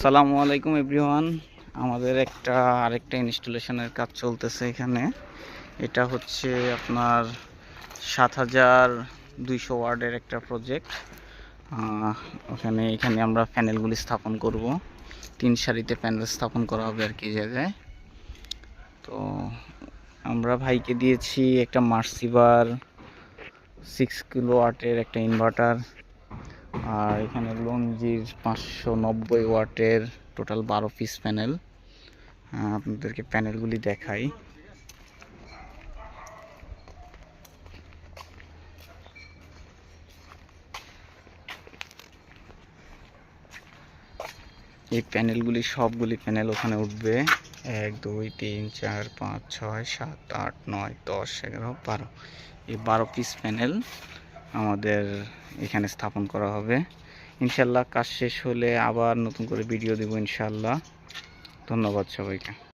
সালামু আলাইকুম এভরিওয়ান। আমাদের আরেকটা ইনস্টলেশনের কাজ চলতেছে এখানে। এটা হচ্ছে আপনার ৭,২০০ ওয়ার্ডের একটা প্রজেক্ট। এখানে আমরা প্যানেলগুলি স্থাপন করব। ৩ সারিতে প্যানেল স্থাপন করা হবে আর কি জায়গায়। তো আমরা ভাইকে দিয়েছি একটা মার্সিভার 6 কিলো ওয়াটের একটা ইনভার্টার, আর এখানে লঞ্জির 590 ওয়াটের টোটাল 12 পিস প্যানেল। আপনাদেরকে প্যানেলগুলি দেখাই। এই প্যানেলগুলি সবগুলি প্যানেল ওখানে উঠবে। 1 2 3 4 5 6 7 8 9 10 11 12, এই 12 পিস প্যানেল আমাদের এখানে স্থাপন করা হবে ইনশাল্লাহ। কাজ শেষ হলে আবার নতুন করে ভিডিও দেব ইনশাল্লাহ। ধন্যবাদ সবাইকে।